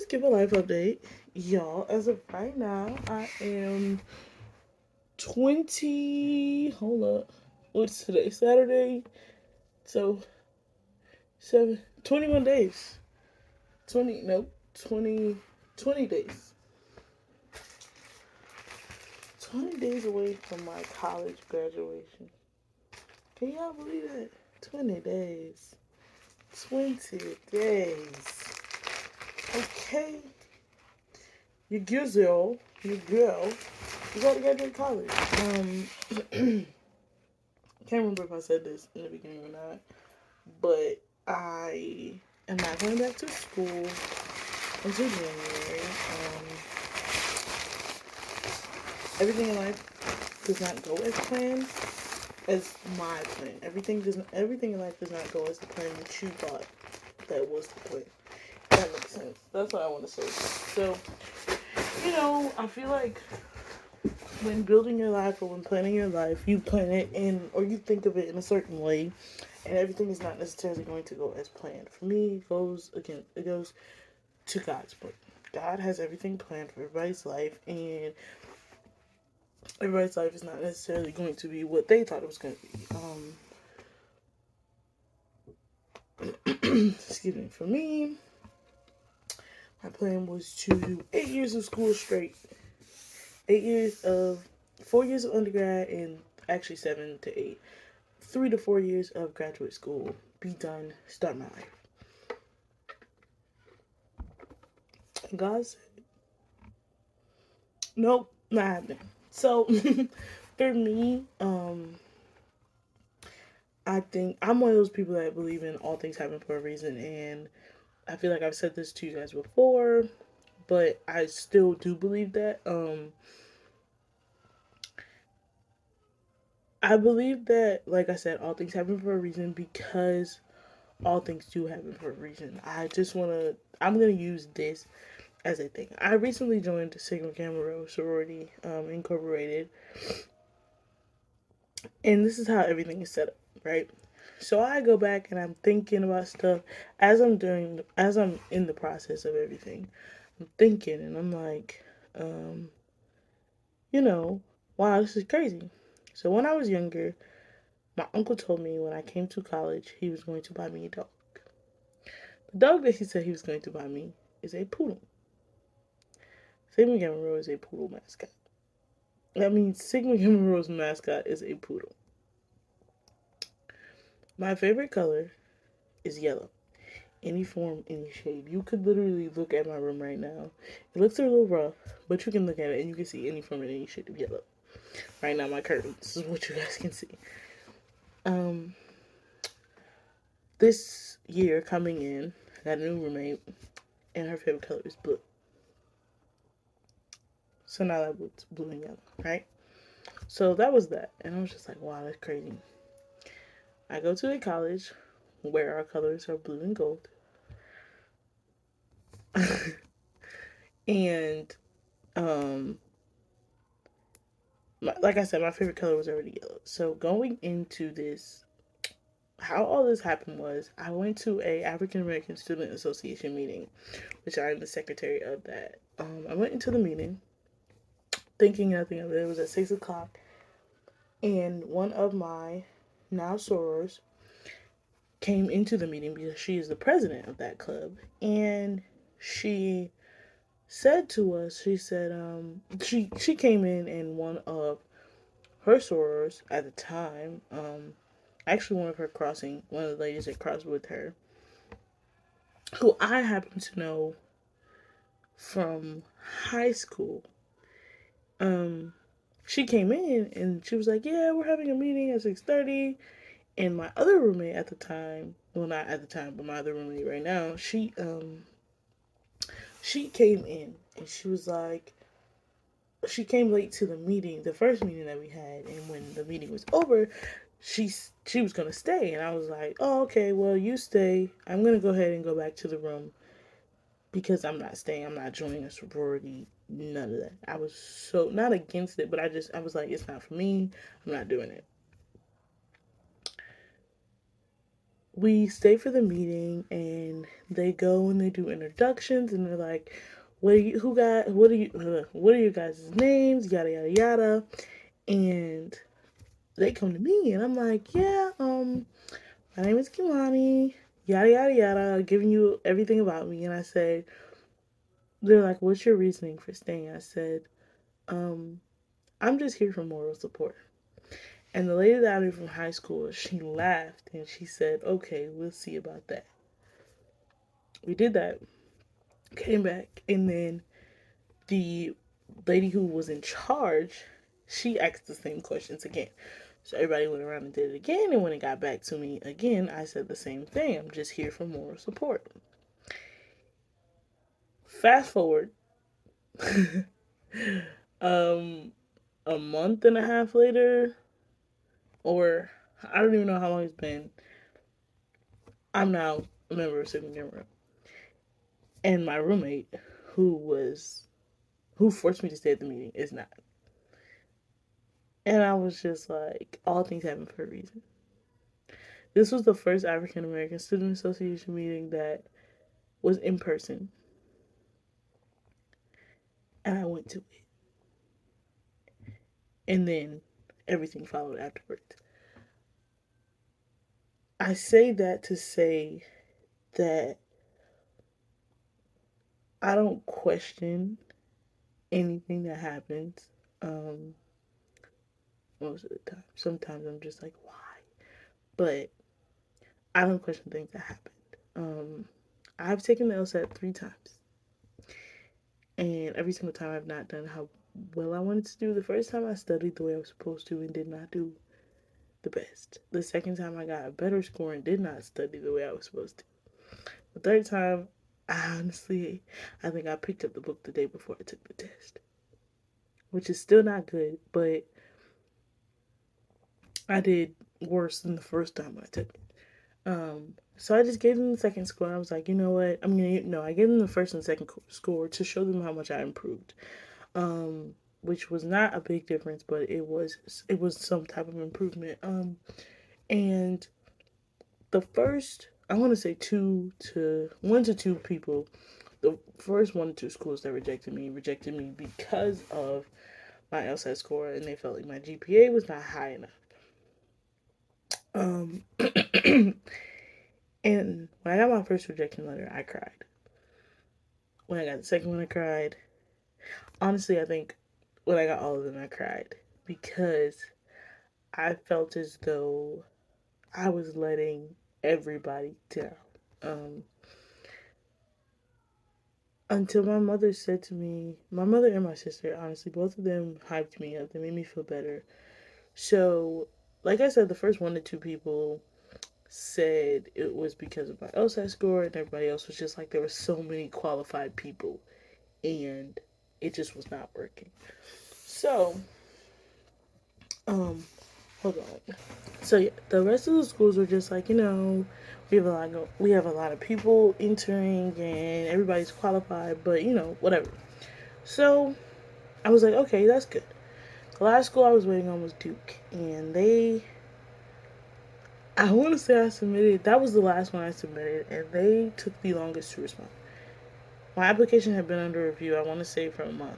give a life update. Y'all, as of right now, I am 20. Hold up. What's today? Saturday? So, 21 days. 20, nope, 20, 20 days. 20 days away from my college graduation. Can y'all believe that? 20 days. 20 days. Okay. Your girl, your girl, you got to graduate college. Can't remember if I said this in the beginning or not, but I am not going back to school until January. Everything in life does not go as planned as my plan. Everything in life does not go as the plan that you thought that was the plan. That makes sense. That's what I want to say. So, I feel like when building your life or when planning your life, you plan it in or you think of it in a certain way, and everything is not necessarily going to go as planned. For me, it goes to God's plan. God has everything planned for everybody's life, and everybody's life is not necessarily going to be what they thought it was going to be. Excuse me. For me, my plan was to do 8 years of school straight. 4 years of undergrad, and actually 7 to 8. 3 to 4 years of graduate school. Be done. Start my life. And God said, nope, not happening. So, for me, I think I'm one of those people that believe in all things happen for a reason, and I feel like I've said this to you guys before, but I still do believe that. I believe that, like I said, all things happen for a reason because all things do happen for a reason. I'm going to use this as a thing. I recently joined Sigma Gamma Rho Sorority Incorporated, and this is how everything is set up, right? So I go back and I'm thinking about stuff as I'm in the process of everything. I'm thinking and I'm like, um, you know, wow, this is crazy. So when I was younger, my uncle told me when I came to college he was going to buy me a dog. The dog that he said he was going to buy me is a poodle. Sigma Gamma Rho is a poodle mascot. That means Sigma Gamma Rho's mascot is a poodle. My favorite color is yellow. Any form, any shade. You could literally look at my room right now. It looks a little rough, but you can look at it and you can see any form and any shade of yellow. Right now, my curtains is what you guys can see. Um, this year coming in, I got a new roommate, and her favorite color is blue. So now that it's blue and yellow, right? So that was that, and I was just like, wow, that's crazy. I go to a college where our colors are blue and gold, and um, like I said, my favorite color was already yellow. So going into this, how all this happened was I went to a African American Student Association meeting, which I'm the secretary of that. I went into the meeting thinking nothing of it. It was at 6 o'clock, and one of my now sorors came into the meeting because she is the president of that club, and she said to us, she said, she came in and one of her sorors at the time, actually one of the ladies that crossed with her, who I happen to know from high school. Um, she came in and she was like, "Yeah, we're having a meeting at 6:30." And my other roommate at the time, well, not at the time, but my other roommate right now, she came in and she was like, she came late to the meeting, the first meeting that we had, and when the meeting was over, she was gonna stay, and I was like, oh, okay, well, you stay. I'm gonna go ahead and go back to the room because I'm not staying. I'm not joining a sorority. None of that. I was so not against it, but I was like, it's not for me. I'm not doing it. we stay for the meeting, and they go and they do introductions, and they're like, what are you, who got, what are your guys' names, yada yada yada. And they come to me, and I'm like, yeah, my name is Kimani, yada yada yada, giving you everything about me. And I said, they're like, what's your reasoning for staying? I said, um, I'm just here for moral support. And the lady that I knew from high school, she laughed and she said, okay, we'll see about that. We did that, came back, and then the lady who was in charge, she asked the same questions again. So everybody went around and did it again, and when it got back to me again, I said the same thing. I'm just here for moral support. Fast forward, um, a month and a half later, or I don't even know how long it's been. I'm now a member of Sigma Gamma, and my roommate, who forced me to stay at the meeting, is not. And I was just like, all things happen for a reason. This was the first African American Student Association meeting that was in person, and I went to it. And then everything followed afterwards. I say that to say that I don't question anything that happens, um, most of the time. Sometimes I'm just like, why? But I don't question things that happened. I've taken the LSAT 3 times, and every single time I've not done how well I wanted to do. The first time I studied the way I was supposed to and did not do the best. The second time I got a better score and did not study the way I was supposed to. The third time, I think I picked up the book the day before I took the test, which is still not good, but I did worse than the first time when I took it. So I just gave them the second score. I was like, you know what? I gave them the first and second score to show them how much I improved. Which was not a big difference, but it was some type of improvement. And the first, I want to say 1 to 2 people, the first 1 to 2 schools that rejected me because of my LSAT score, and they felt like my GPA was not high enough. Um, and when I got my first rejection letter, I cried. When I got the second one, I cried. Honestly, I think when I got all of them, I cried because I felt as though I was letting everybody down. Um, until my mother said to me, my mother and my sister, honestly, both of them hyped me up. They made me feel better. So, like I said, the first 1 to 2 people said it was because of my LSAT score, and everybody else was just like, there were so many qualified people, and it just was not working. So, um, hold on. So yeah, the rest of the schools were just like, we have a lot of people entering, and everybody's qualified, but whatever. So I was like, okay, that's good. The last school I was waiting on was Duke, and I want to say I submitted. That was the last one I submitted, and they took the longest to respond. My application had been under review, I want to say, for a month,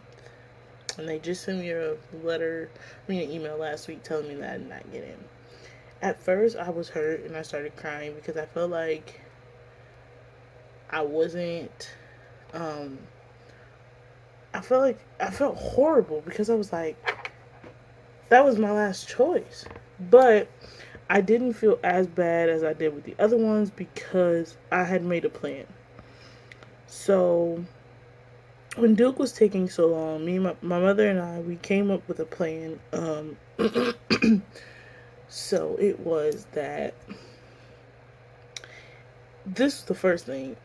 and they just sent me an email last week telling me that I did not get in. At first, I was hurt and I started crying because I felt like I wasn't. Um, I felt horrible because I was like, that was my last choice. But I didn't feel as bad as I did with the other ones because I had made a plan. So when Duke was taking so long, my mother and I, we came up with a plan. So it was that this was the first thing.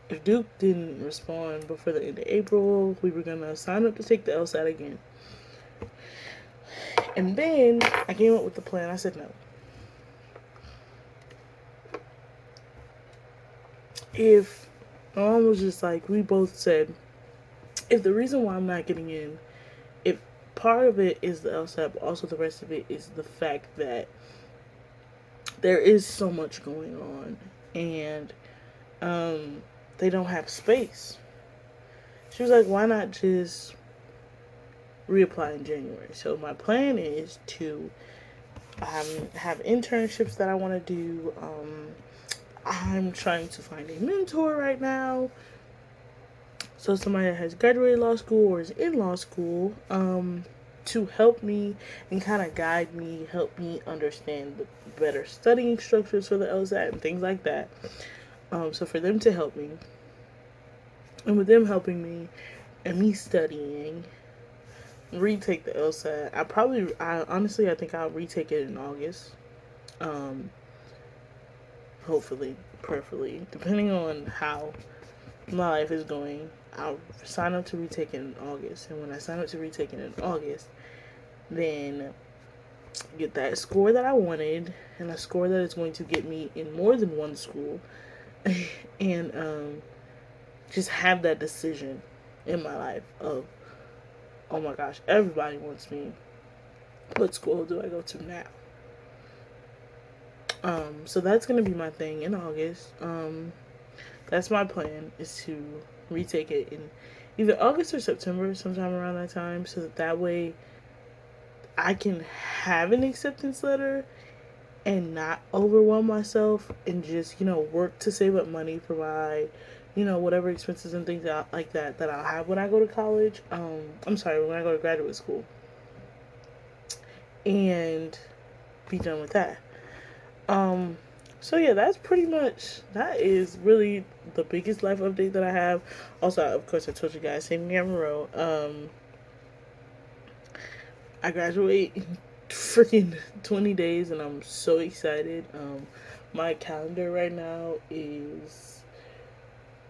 If Duke didn't respond before the end of April, we were gonna sign up to take the LSAT again. And then I came up with the plan. I said no. If my mom was just like, we both said, if the reason why I'm not getting in, if part of it is the LSAT, but also the rest of it is the fact that there is so much going on, and they don't have space. She was like, why not just reapply in January? So my plan is to have internships that I want to do. I'm trying to find a mentor right now. So somebody that has graduated law school or is in law school, to help me and kind of guide me, help me understand the better studying structures for the LSAT and things like that. So for them to help me, and with them helping me and me studying, retake the LSAT. I honestly, I think I'll retake it in August. Um, Hopefully, preferably, depending on how my life is going. I'll sign up to retake it in August, and when I sign up to retake it in August, then get that score that I wanted, and a score that is going to get me in more than one school, and just have that decision in my life of, oh my gosh, everybody wants me. What school do I go to now? So that's gonna be my thing in August. That's my plan, is to retake it in either August or September, sometime around that time, so that way I can have an acceptance letter and not overwhelm myself, and just, work to save up money for my, whatever expenses and things like that I'll have when I go to college. I'm sorry, when I go to graduate school, and be done with that. Um, so yeah, that is really the biggest life update that I have. Also, of course, I told you guys, St. Monroe. I graduate in freaking 20 days, and I'm so excited. My calendar right now is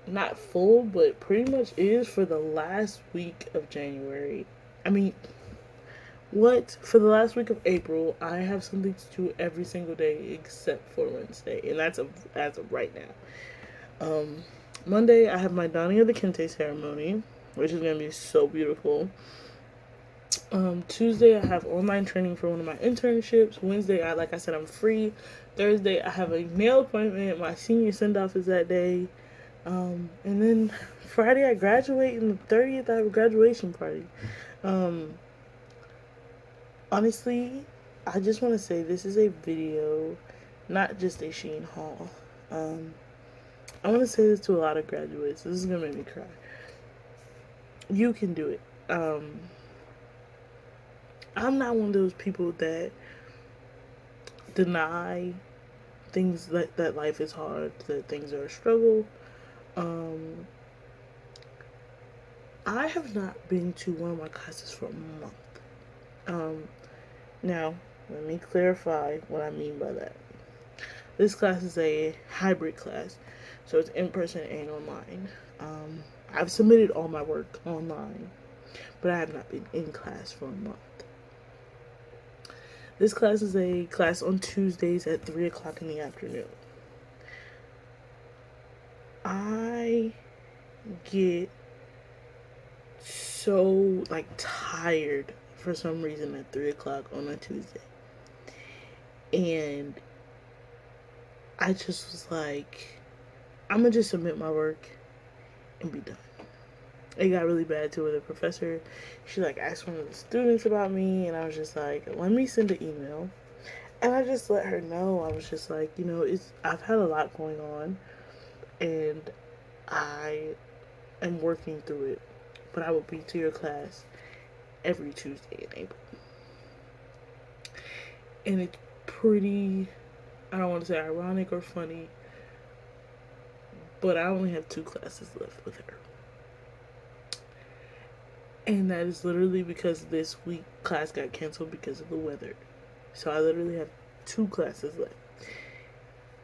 not full, but pretty much is for the last week of January. I mean, what? For the last week of April, I have something to do every single day except for Wednesday, and that's as of right now. Monday, I have my donning of the kente ceremony, which is gonna be so beautiful. Tuesday, I have online training for one of my internships. Wednesday, like I said, I'm free. Thursday, I have a nail appointment. My senior send off is that day. And then Friday, I graduate, and the 30th, I have a graduation party. Um, Honestly, I just want to say this is a video, not just a Sheen haul. I want to say this to a lot of graduates. This is going to make me cry. You can do it. I'm not one of those people that deny things that life is hard, that things are a struggle. Um, I have not been to one of my classes for a month. Now, let me clarify what I mean by that. This class is a hybrid class, so it's in person and online. I've submitted all my work online, but I have not been in class for a month. This class is a class on Tuesdays at 3 o'clock in the afternoon. I get so tired for some reason at 3 o'clock on a Tuesday. And I just was like, I'm gonna just submit my work and be done. It got really bad too with the professor. She asked one of the students about me, and I was just like, let me send an email. And I just let her know. I was just like, I've had a lot going on, and I am working through it. But I will be to your class every Tuesday in April. And it's pretty, I don't want to say ironic or funny, but I only have 2 classes left with her. And that is literally because this week class got canceled because of the weather. So I literally have 2 classes left.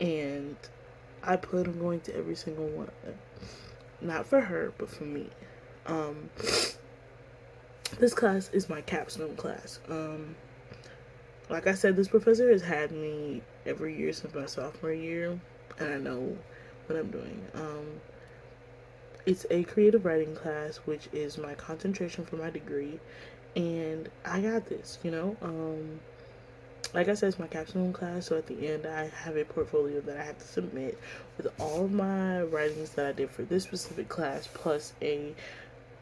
And I plan on going to every single one of them. Not for her, but for me. This class is my capstone class. Like I said, this professor has had me every year since my sophomore year, and I know what I'm doing. It's a creative writing class, which is my concentration for my degree, and I got this, like I said, it's my capstone class, so at the end I have a portfolio that I have to submit with all of my writings that I did for this specific class, plus a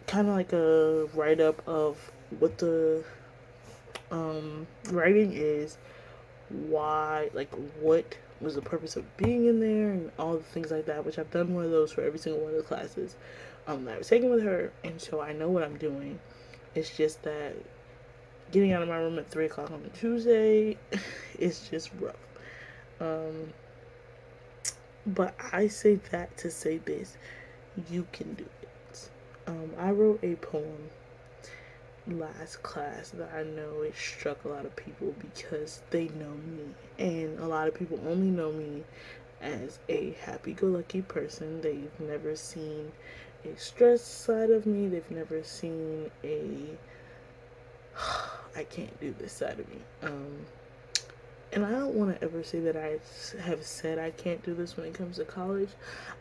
kind of like a write-up of what the writing is, why, like what was the purpose of being in there, and all the things like that, which I've done one of those for every single one of the classes that I was taking with her, and so I know what I'm doing. It's just that getting out of my room at 3 o'clock on a Tuesday is just rough. But I say that to say this: you can do it. I wrote a poem last class that I know it struck a lot of people because they know me, and a lot of people only know me as a happy-go-lucky person. They've never seen a stressed side of me. They've never seen a I can't do this side of me. And I don't want to ever say that I have said I can't do this when it comes to college.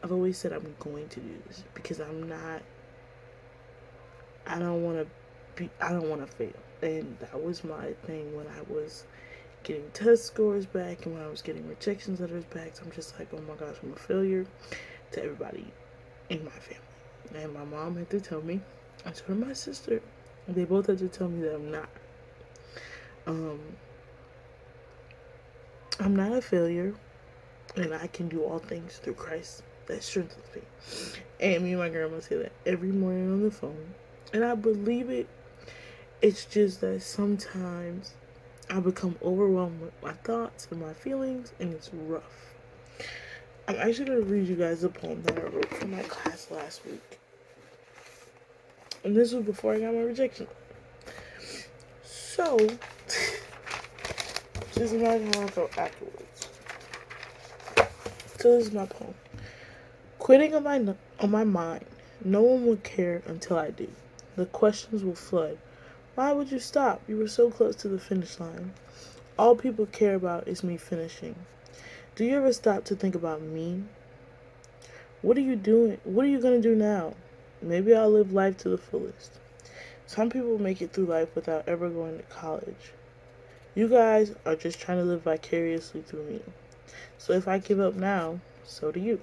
I've always said I'm going to do this because I'm not. I don't want to be. I don't want to fail, and that was my thing when I was getting test scores back and when I was getting rejection letters back. So I'm just like, oh my gosh, I'm a failure to everybody in my family. And my mom had to tell me, and so did my sister. They both had to tell me that I'm not. I'm not a failure, and I can do all things through Christ that strengthens me. And me and my grandma say that every morning on the phone, and I believe it. It's just that sometimes I become overwhelmed with my thoughts and my feelings, and it's rough. I'm actually going to read you guys a poem that I wrote for my class last week. And this was before I got my rejection. So, just imagine how I felt afterwards. So this is my poem. Quitting on my mind. No one will care until I do. The questions will flood. Why would you stop? You were so close to the finish line. All people care about is me finishing. Do you ever stop to think about me? What are you doing? What are you going to do now? Maybe I'll live life to the fullest. Some people make it through life without ever going to college. You guys are just trying to live vicariously through me. So if I give up now, so do you.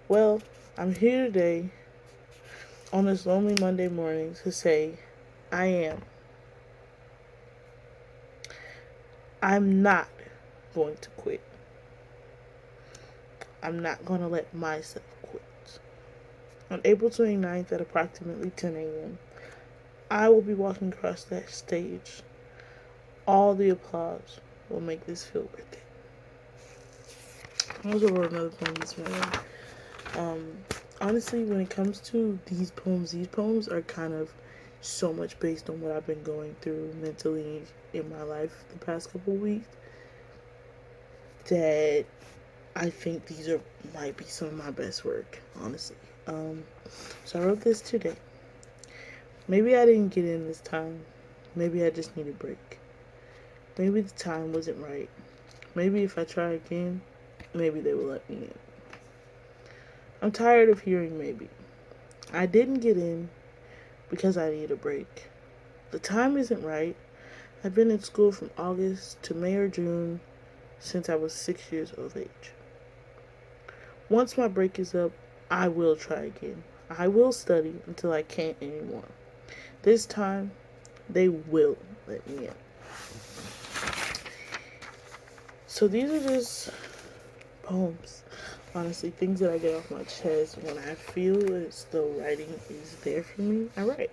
Well, I'm here today on this lonely Monday morning to say I am. I'm not going to quit. I'm not going to let myself quit. On April 29th at approximately 10 a.m., I will be walking across that stage. All the applause will make this feel worth it. I also wrote another poem this morning. Honestly, when it comes to these poems are kind of so much based on what I've been going through mentally in my life the past couple of weeks that I think might be some of my best work, honestly. So I wrote this today. Maybe I didn't get in this time. Maybe I just need a break. Maybe the time wasn't right. Maybe if I try again, maybe they will let me in. I'm tired of hearing maybe. I didn't get in because I need a break. The time isn't right. I've been in school from August to May or June since I was 6 years of age. Once my break is up, I will try again. I will study until I can't anymore. This time, they will let me in. So these are just poems. Honestly, things that I get off my chest when I feel as though writing is there for me, I write.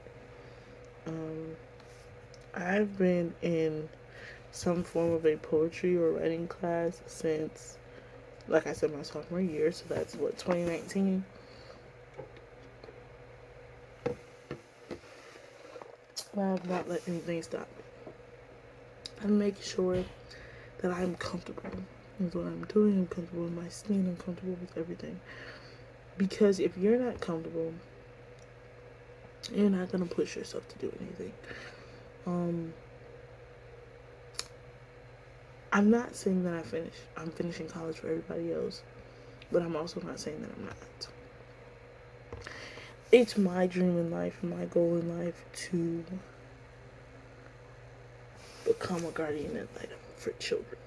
I've been in some form of a poetry or writing class since, like I said, my sophomore year, so that's 2019. I have not let anything stop me. I'm making sure that I'm comfortable with what I'm doing. I'm comfortable with my skin. I'm comfortable with everything. Because if you're not comfortable, you're not going to push yourself to do anything. I'm not saying that I'm finishing college for everybody else, but I'm also not saying that I'm not. It's my dream in life and my goal in life to become a guardian ad litem for children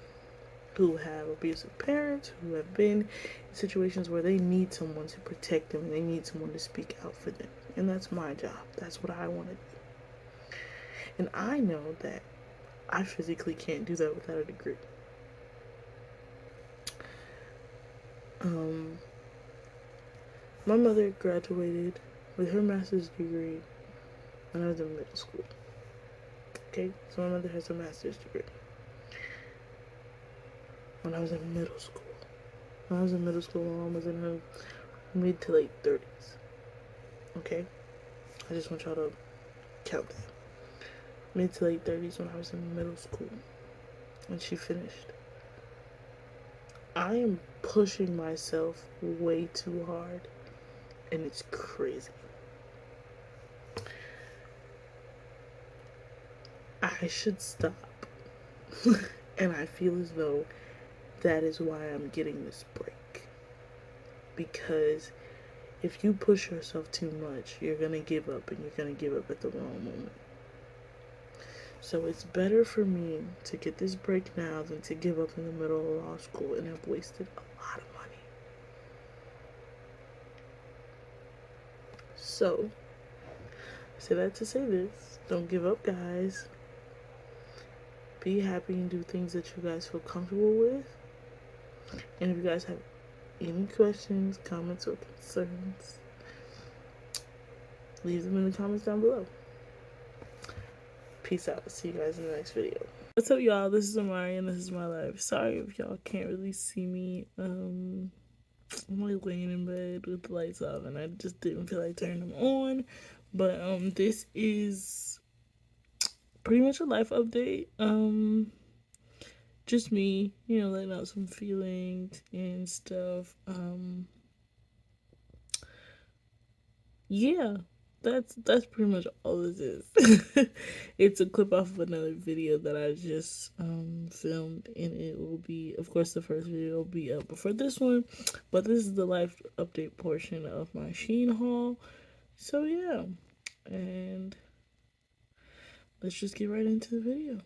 who have abusive parents, who have been in situations where they need someone to protect them and they need someone to speak out for them. And that's my job. That's what I want to do. And I know that I physically can't do that without a degree. My mother graduated with her master's degree when I was in middle school. Okay, so my mother has a master's degree. When I was in middle school. When I was in middle school, my mom was in her mid to late 30s. Okay? I just want y'all to count that. Mid to late 30s when I was in middle school. When she finished. I am pushing myself way too hard. And it's crazy. I should stop. And I feel as though that is why I'm getting this break. Because if you push yourself too much, you're going to give up, and you're going to give up at the wrong moment. So it's better for me to get this break now than to give up in the middle of law school and have wasted a lot of money. So, I say that to say this. Don't give up, guys. Be happy and do things that you guys feel comfortable with. And if you guys have any questions, comments, or concerns, leave them in the comments down below. Peace out. See you guys in the next video. What's up, y'all? This is Amari, and this is my life. Sorry if y'all can't really see me. I'm like laying in bed with the lights off, and I just didn't feel like turning them on. But this is pretty much a life update. Just me, letting out some feelings and stuff. Yeah, that's pretty much all this is. It's a clip off of another video that I just filmed, and it will be, of course, the first video will be up before this one, but this is the life update portion of my Shein haul. So yeah, and let's just get right into the video.